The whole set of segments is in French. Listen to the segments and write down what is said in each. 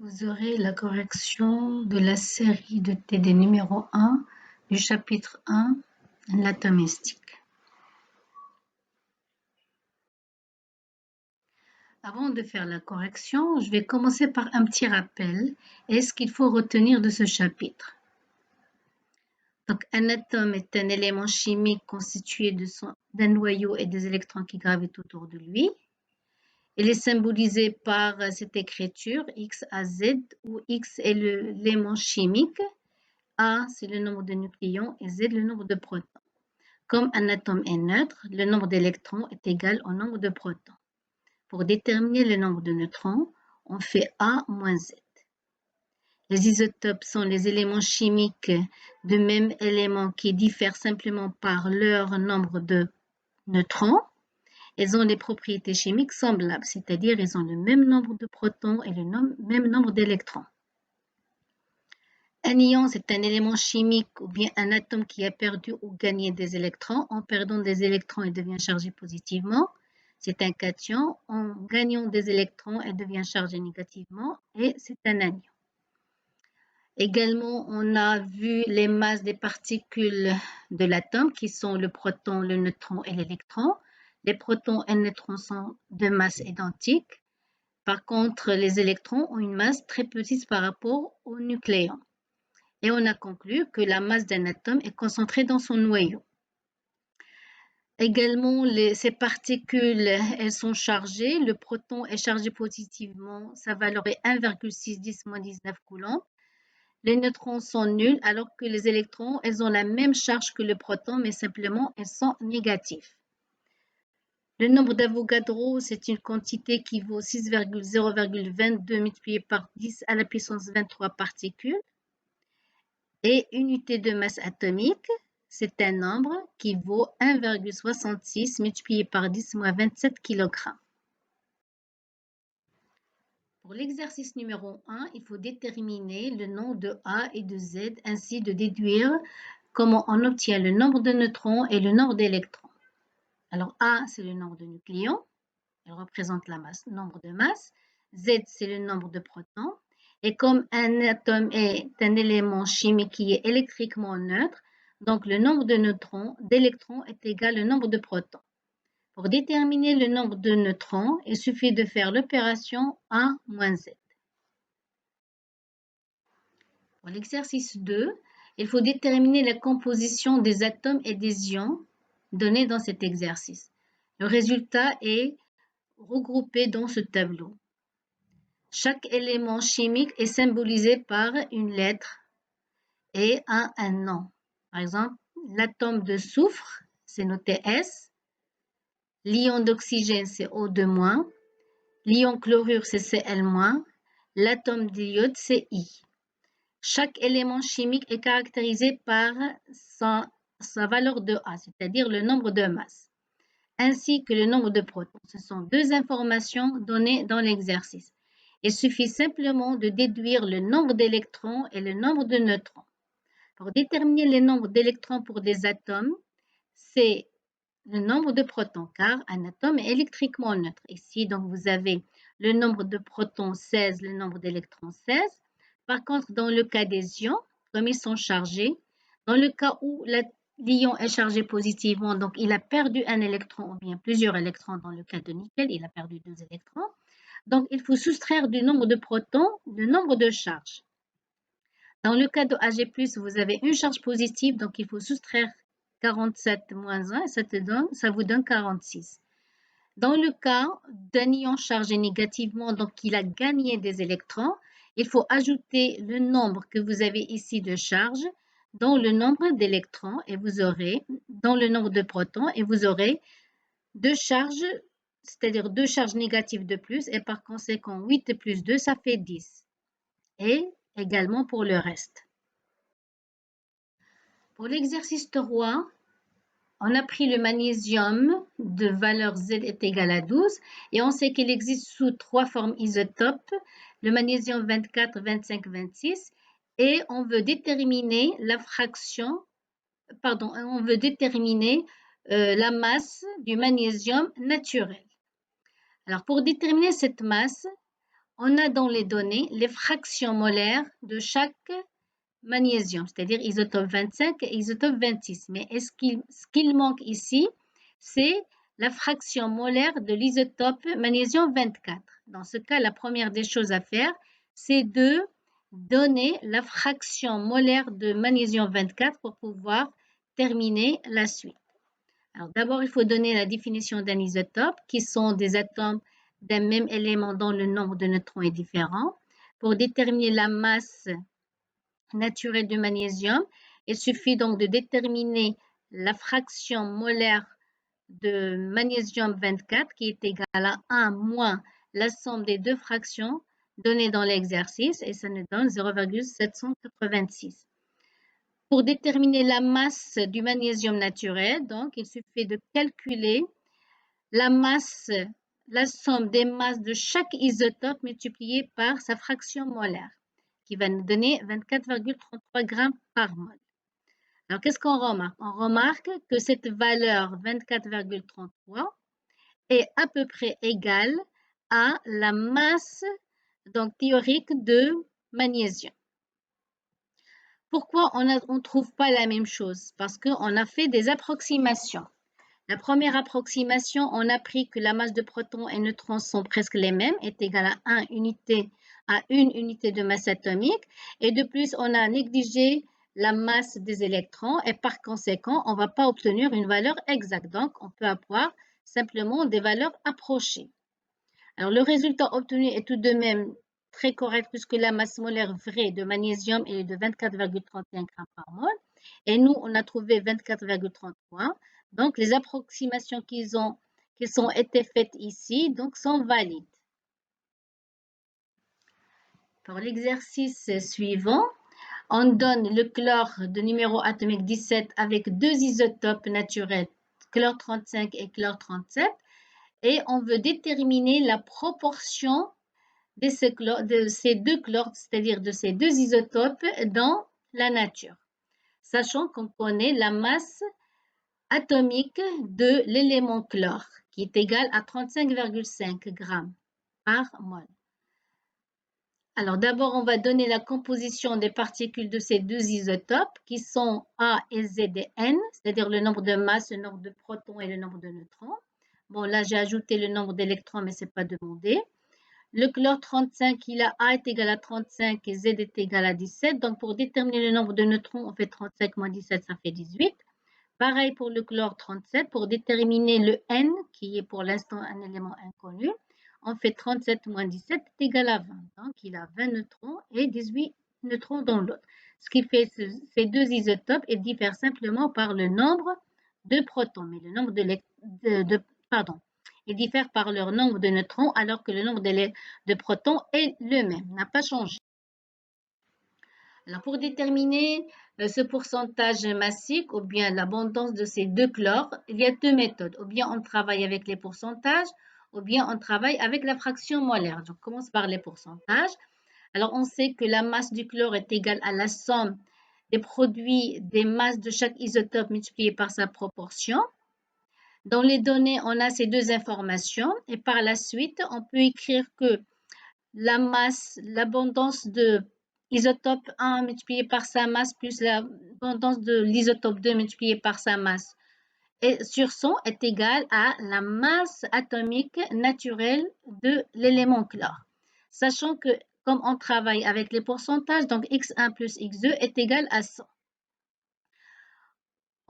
Vous aurez la correction de la série de TD numéro 1 du chapitre 1, l'atomistique. Avant de faire la correction, je vais commencer par un petit rappel et ce qu'il faut retenir de ce chapitre. Donc, un atome est un élément chimique constitué d'un noyau et des électrons qui gravitent autour de lui. Il est symbolisé par cette écriture X à Z, où X est l'élément chimique, A c'est le nombre de nucléons et Z le nombre de protons. Comme un atome est neutre, le nombre d'électrons est égal au nombre de protons. Pour déterminer le nombre de neutrons, on fait A moins Z. Les isotopes sont les éléments chimiques de même élément qui diffèrent simplement par leur nombre de neutrons. Ils ont des propriétés chimiques semblables, c'est-à-dire ils ont le même nombre de protons et le même nombre d'électrons. Un ion, c'est un élément chimique ou bien un atome qui a perdu ou gagné des électrons. En perdant des électrons, il devient chargé positivement. C'est un cation. En gagnant des électrons, il devient chargé négativement et c'est un anion. Également, on a vu les masses des particules de l'atome qui sont le proton, le neutron et l'électron. Les protons et les neutrons sont de masse identiques. Par contre, les électrons ont une masse très petite par rapport aux nucléons. Et on a conclu que la masse d'un atome est concentrée dans son noyau. Également, ces particules, elles sont chargées. Le proton est chargé positivement. Sa valeur est 1,610-19 coulombs. Les neutrons sont nuls alors que les électrons, elles ont la même charge que le proton, mais simplement, elles sont négatives. Le nombre d'Avogadro, c'est une quantité qui vaut 6,022 multiplié par 10 à la puissance 23 particules. Et unité de masse atomique, c'est un nombre qui vaut 1,66 multiplié par 10 moins 27 kg. Pour l'exercice numéro 1, il faut déterminer le nombre de A et de Z, ainsi de déduire comment on obtient le nombre de neutrons et le nombre d'électrons. Alors A, c'est le nombre de nucléons, elle représente la masse, nombre de masses. Z, c'est le nombre de protons. Et comme un atome est un élément chimique qui est électriquement neutre, donc le nombre de neutrons, d'électrons est égal au nombre de protons. Pour déterminer le nombre de neutrons, il suffit de faire l'opération A moins Z. Pour l'exercice 2, il faut déterminer la composition des atomes et des ions donnés dans cet exercice. Le résultat est regroupé dans ce tableau. Chaque élément chimique est symbolisé par une lettre et un nom. Par exemple, l'atome de soufre, c'est noté S. L'ion d'oxygène, c'est O2-. L'ion chlorure, c'est Cl-. L'atome d'iode, c'est I. Chaque élément chimique est caractérisé par sa valeur de A, c'est-à-dire le nombre de masses, ainsi que le nombre de protons. Ce sont deux informations données dans l'exercice. Il suffit simplement de déduire le nombre d'électrons et le nombre de neutrons. Pour déterminer le nombre d'électrons pour des atomes, c'est le nombre de protons, car un atome est électriquement neutre. Ici, donc, vous avez le nombre de protons 16, le nombre d'électrons 16. Par contre, dans le cas des ions, comme ils sont chargés, dans le cas où l'ion est chargé positivement, donc il a perdu un électron ou bien plusieurs électrons, dans le cas de nickel, il a perdu 2 électrons. Donc, il faut soustraire du nombre de protons le nombre de charges. Dans le cas de Ag+, vous avez une charge positive, donc il faut soustraire 47 moins 1, ça vous donne 46. Dans le cas d'un ion chargé négativement, donc il a gagné des électrons, il faut ajouter le nombre que vous avez ici de charges dans le nombre d'électrons et vous aurez, dans le nombre de protons, et vous aurez deux charges, c'est-à-dire deux charges négatives de plus, et par conséquent 8 plus 2, ça fait 10. Et également pour le reste. Pour l'exercice 3, on a pris le magnésium de valeur Z est égal à 12 et on sait qu'il existe sous 3 formes isotopes, le magnésium 24, 25, 26 et on veut déterminer la fraction, on veut déterminer la masse du magnésium naturel. Alors pour déterminer cette masse, on a dans les données les fractions molaires de chaque magnésium, c'est-à-dire isotope 25 et isotope 26. Mais ce qu'il manque ici, c'est la fraction molaire de l'isotope magnésium 24. Dans ce cas, la première des choses à faire, c'est de donner la fraction molaire de magnésium 24 pour pouvoir terminer la suite. Alors d'abord, il faut donner la définition d'un isotope, qui sont des atomes d'un même élément dont le nombre de neutrons est différent. Pour déterminer la masse naturelle du magnésium, il suffit donc de déterminer la fraction molaire de magnésium 24 qui est égale à 1 moins la somme des deux fractions données dans l'exercice et ça nous donne 0,786. Pour déterminer la masse du magnésium naturel, donc, il suffit de calculer la masse, la somme des masses de chaque isotope multipliée par sa fraction molaire, qui va nous donner 24,33 grammes par mol. Alors, qu'est-ce qu'on remarque? On remarque que cette valeur 24,33 est à peu près égale à la masse donc, théorique de magnésium. Pourquoi on ne trouve pas la même chose? Parce qu'on a fait des approximations. La première approximation, on a pris que la masse de protons et neutrons sont presque les mêmes, est égale à une unité de masse atomique. Et de plus, on a négligé la masse des électrons et par conséquent, on ne va pas obtenir une valeur exacte. Donc, on peut avoir simplement des valeurs approchées. Alors, le résultat obtenu est tout de même très correct puisque la masse molaire vraie de magnésium est de 24,31 g par mol. Et nous, on a trouvé 24,33. Donc, les approximations qui ont été faites ici donc, sont valides. Pour l'exercice suivant, on donne le chlore de numéro atomique 17 avec deux isotopes naturels, chlore 35 et chlore 37. Et on veut déterminer la proportion de ces deux chlores, c'est-à-dire de ces deux isotopes dans la nature, sachant qu'on connaît la masse atomique de l'élément chlore, qui est égale à 35,5 grammes par mol. Alors d'abord, on va donner la composition des particules de ces deux isotopes, qui sont A et Z et N, c'est-à-dire le nombre de masses, le nombre de protons et le nombre de neutrons. Bon, là, j'ai ajouté le nombre d'électrons, mais ce n'est pas demandé. Le chlore 35, il a A est égal à 35 et Z est égal à 17. Donc, pour déterminer le nombre de neutrons, on fait 35 moins 17, ça fait 18. Pareil pour le chlore 37. Pour déterminer le N, qui est pour l'instant un élément inconnu, on fait 37 moins 17 est égal à 20. Donc, il a 20 neutrons et 18 neutrons dans l'autre. Ce qui fait ces deux isotopes, ils diffèrent simplement par le nombre de protons. Mais le nombre ils diffèrent par leur nombre de neutrons alors que le nombre de protons est le même, n'a pas changé. Alors pour déterminer ce pourcentage massique ou bien l'abondance de ces deux chlores, il y a deux méthodes. Ou bien on travaille avec les pourcentages ou bien on travaille avec la fraction molaire. Donc on commence par les pourcentages. Alors on sait que la masse du chlore est égale à la somme des produits des masses de chaque isotope multiplié par sa proportion. Dans les données, on a ces deux informations et par la suite, on peut écrire que la masse, l'abondance de l'isotope 1 multiplié par sa masse plus l'abondance de l'isotope 2 multiplié par sa masse et sur 100 est égale à la masse atomique naturelle de l'élément chlore. Sachant que comme on travaille avec les pourcentages, donc x1 plus x2 est égal à 100.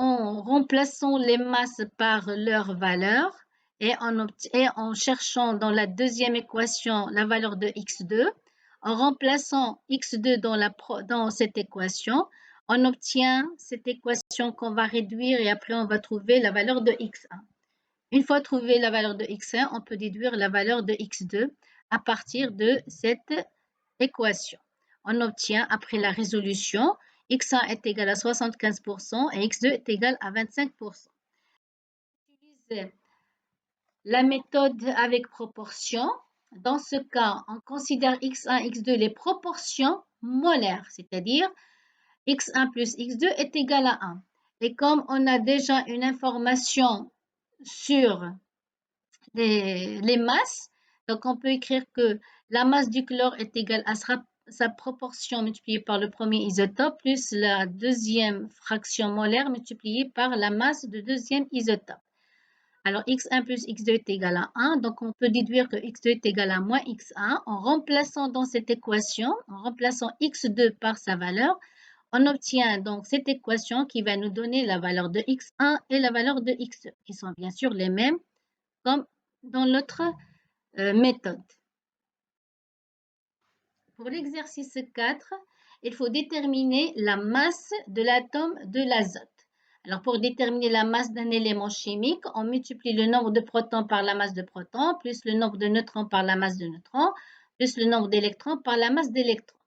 En remplaçant les masses par leur valeur et en cherchant dans la deuxième équation la valeur de x2, en remplaçant x2 dans cette équation, on obtient cette équation qu'on va réduire et après on va trouver la valeur de x1. Une fois trouvé la valeur de x1, on peut déduire la valeur de x2 à partir de cette équation. On obtient après la résolution x1 est égal à 75% et x2 est égal à 25%. On utilise la méthode avec proportion. Dans ce cas, on considère x1, x2 les proportions molaires, c'est-à-dire x1 plus x2 est égal à 1. Et comme on a déjà une information sur les masses, donc on peut écrire que La masse du chlore est égale à sa proportion multipliée par le premier isotope plus la deuxième fraction molaire multipliée par la masse du deuxième isotope. Alors, x1 plus x2 est égal à 1. Donc, on peut déduire que x2 est égal à moins x1. En remplaçant dans cette équation, en remplaçant x2 par sa valeur, on obtient donc cette équation qui va nous donner la valeur de x1 et la valeur de x2, qui sont bien sûr les mêmes comme dans l'autre méthode. Pour l'exercice 4, il faut déterminer la masse de l'atome de l'azote. Alors, pour déterminer la masse d'un élément chimique, on multiplie le nombre de protons par la masse de protons, plus le nombre de neutrons par la masse de neutrons, plus le nombre d'électrons par la masse d'électrons.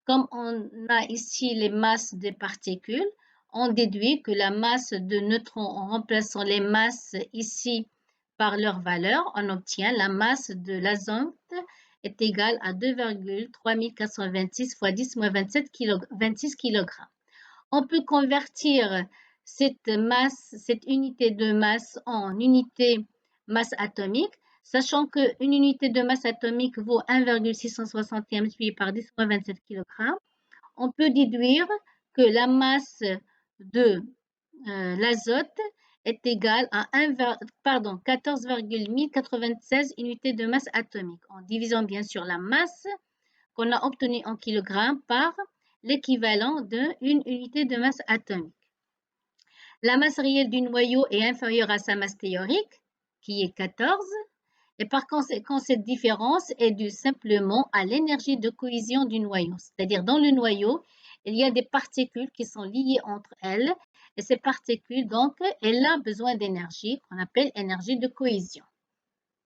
Comme on a ici les masses des particules, on déduit que la masse de neutrons, en remplaçant les masses ici par leur valeur, on obtient la masse de l'azote est égale à 2,3426 fois 10-27 26 kg. On peut convertir cette unité de masse en unité masse atomique, sachant qu'une unité de masse atomique vaut 1,661 multiplié par 10-27 kg. On peut déduire que la masse de l'azote est égale à 14,1096 unités de masse atomique, en divisant bien sûr la masse qu'on a obtenue en kilogrammes par l'équivalent d'une unité de masse atomique. La masse réelle du noyau est inférieure à sa masse théorique, qui est 14, et par conséquent, cette différence est due simplement à l'énergie de cohésion du noyau. C'est-à-dire, dans le noyau, il y a des particules qui sont liées entre elles, et ces particules, donc, elles ont besoin d'énergie, qu'on appelle énergie de cohésion.